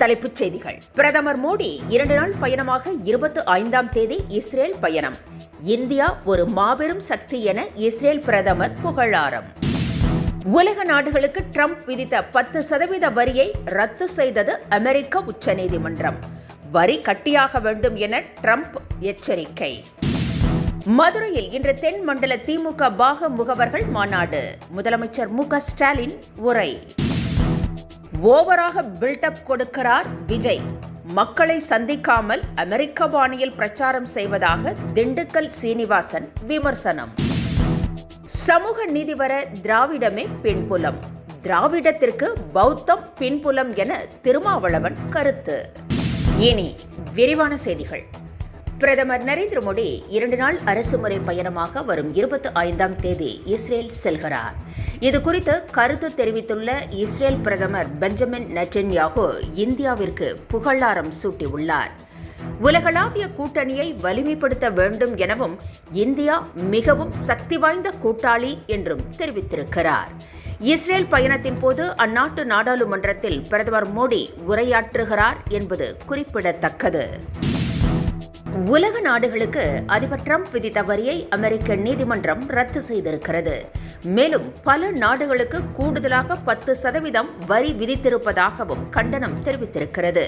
தலைப்புச் செய்திகள். பிரதமர் மோடி 2 நாள் பயணமாக 25ஆம் தேதி இஸ்ரேல் பயணம். இந்தியா ஒரு மாபெரும் சக்தி என இஸ்ரேல் பிரதமர் புகழாரம். உலக நாடுகளுக்கு ட்ரம்ப் விதித்த 10% வரியை ரத்து செய்தது அமெரிக்க உச்சநீதிமன்றம். வரி கட்டியாக வேண்டும் என ட்ரம்ப் எச்சரிக்கை. மதுரையில் இன்று தென் மண்டல திமுக பாக முகவர்கள் மாநாடு. முதலமைச்சர் மு க ஸ்டாலின் உரை. ஓவராக பில்டப் கொடுக்கிறார் விஜய். மக்களை சந்திக்காமல் அமெரிக்க பாணியில் பிரச்சாரம் செய்வதாக திண்டுக்கல் சீனிவாசன் விமர்சனம். சமூக நீதி வர திராவிடமே பின்புலம். திராவிடத்திற்கு பௌத்தம் பின்புலம் என திருமாவளவன் கருத்து. இனி விரிவான செய்திகள். பிரதமர் நரேந்திர மோடி 2 நாள் அரசுமுறை பயணமாக வரும் 25ஆம் தேதி இஸ்ரேல் செல்கிறார். இது குறித்து கருத்து தெரிவித்துள்ள இஸ்ரேல் பிரதமர் பெஞ்சமின் நெட்டன்யாகு இந்தியாவிற்கு புகழாரம் சூட்டியுள்ளார். உலகளாவிய கூட்டணியை வலிமைப்படுத்த வேண்டும் எனவும் இந்தியா மிகவும் சக்தி வாய்ந்த கூட்டாளி என்றும் தெரிவித்திருக்கிறார். இஸ்ரேல் பயணத்தின் போது அந்நாட்டு நாடாளுமன்றத்தில் பிரதமர் மோடி உரையாற்றுகிறார் என்பது குறிப்பிடத்தக்கது. உலக நாடுகளுக்கு அதிபர் ட்ரம்ப் விதித்த வரியை அமெரிக்க நீதிமன்றம் ரத்து செய்திருக்கிறது. மேலும் பல நாடுகளுக்கு கூடுதலாக 10% வரி விதித்திருப்பதாகவும் கண்டனம் தெரிவித்திருக்கிறது.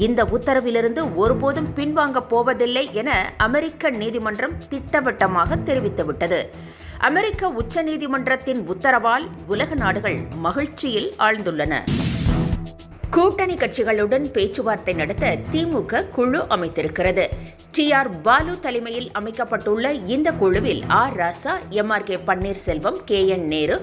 இந்த உத்தரவிலிருந்து ஒருபோதும் பின்வாங்கப் போவதில்லை என அமெரிக்க நீதிமன்றம் திட்டவட்டமாக தெரிவித்துவிட்டது. அமெரிக்க உச்சநீதிமன்றத்தின் உத்தரவால் உலக நாடுகள் மகிழ்ச்சியில் ஆழ்ந்துள்ளன. கூட்டணி கட்சிகளுடன் பேச்சுவார்த்தை நடத்த திமுக குழு அமைத்திருக்கிறது. டி.ஆர். பாலு தலைமையில் அமைக்கப்பட்டுள்ள இந்த குழுவில் ஆர். ராசா, MRK. Panneerselvam, K.N.. Nehru,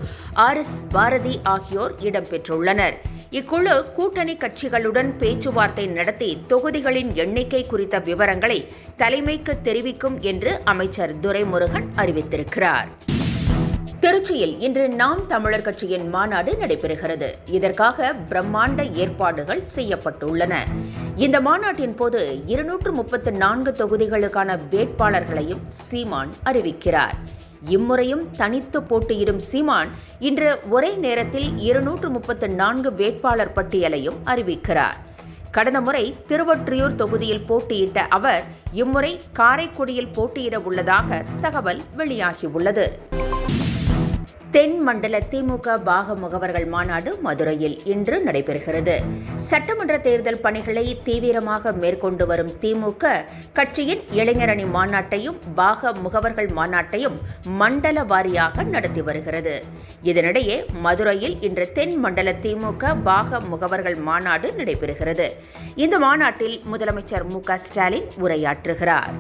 RS. Bharathi ஆகியோர் இடம்பெற்றுள்ளனர். இக்குழு கூட்டணி கட்சிகளுடன் பேச்சுவார்த்தை நடத்தி தொகுதிகளின் எண்ணிக்கை குறித்த விவரங்களை தலைமைக்கு தெரிவிக்கும் என்று அமைச்சர் துரைமுருகன் அறிவித்திருக்கிறார். திருச்சியில் இன்று நாம் தமிழர் கட்சியின் மாநாடு நடைபெறுகிறது. இதற்காக பிரம்மாண்ட ஏற்பாடுகள் செய்யப்பட்டுள்ளன. இந்த மாநாட்டின் போது 234 தொகுதிகளுக்கான வேட்பாளர்களையும் சீமான் அறிவிக்கிறார். இம்முறையும் தனித்து போட்டியிடும் சீமான் இன்று ஒரே நேரத்தில் 234 வேட்பாளர் பட்டியலையும் அறிவிக்கிறார். கடந்த முறை திருவொற்றியூர் தொகுதியில் போட்டியிட்ட அவர் இம்முறை காரைக்குடியில் போட்டியிட உள்ளதாக தகவல் வெளியாகியுள்ளது. தென் மண்டல திமுக பாக முகவர்கள் மாநாடு மதுரையில் இன்று நடைபெறுகிறது. சட்டமன்ற தேர்தல் பணிகளை தீவிரமாக மேற்கொண்டு வரும் திமுக கட்சியின் இளைஞரணி மாநாட்டையும் பாக முகவர்கள் மாநாட்டையும் மண்டல வாரியாக நடத்தி வருகிறது. இதனிடையே மதுரையில் இன்று தென் மண்டல திமுக பாக முகவர்கள் மாநாடு நடைபெறுகிறது. இந்த மாநாட்டில் முதலமைச்சர் மு க ஸ்டாலின் உரையாற்றுகிறார்.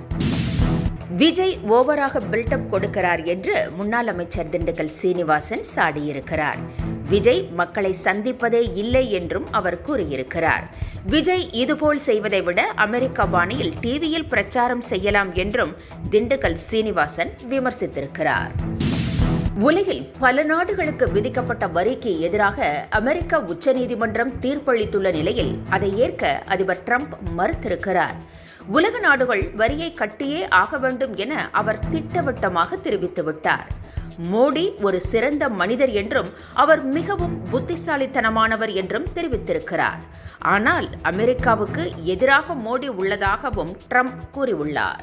விஜய் ஓவராக பில்டப் கொடுக்கிறார் என்று முன்னாள் அமைச்சர் திண்டுக்கல் சீனிவாசன் சாடியிருக்கிறார். விஜய் மக்களை சந்திப்பதே இல்லை என்றும் அவர் கூறியிருக்கிறார். விஜய் இதுபோல் செய்வதை விட அமெரிக்க பாணியில் டிவியில் பிரச்சாரம் செய்யலாம் என்றும் திண்டுக்கல் சீனிவாசன் விமர்சித்திருக்கிறார். உலகில் பல நாடுகளுக்கு விதிக்கப்பட்ட வரிக்கு எதிராக அமெரிக்க உச்சநீதிமன்றம் தீர்ப்பளித்துள்ள நிலையில் அதை ஏற்க அதிபர் ட்ரம்ப் மறுத்திருக்கிறார். உலக நாடுகள் வரியை கட்டியே ஆக வேண்டும் என அவர் திட்டவட்டமாக தெரிவித்துவிட்டார். மோடி ஒரு சிறந்த மனிதர் என்றும் அவர் மிகவும் புத்திசாலித்தனமானவர் என்றும் தெரிவித்திருக்கிறார். ஆனால் அமெரிக்காவுக்கு எதிராக மோடி உள்ளதாகவும் ட்ரம்ப் கூறியுள்ளார்.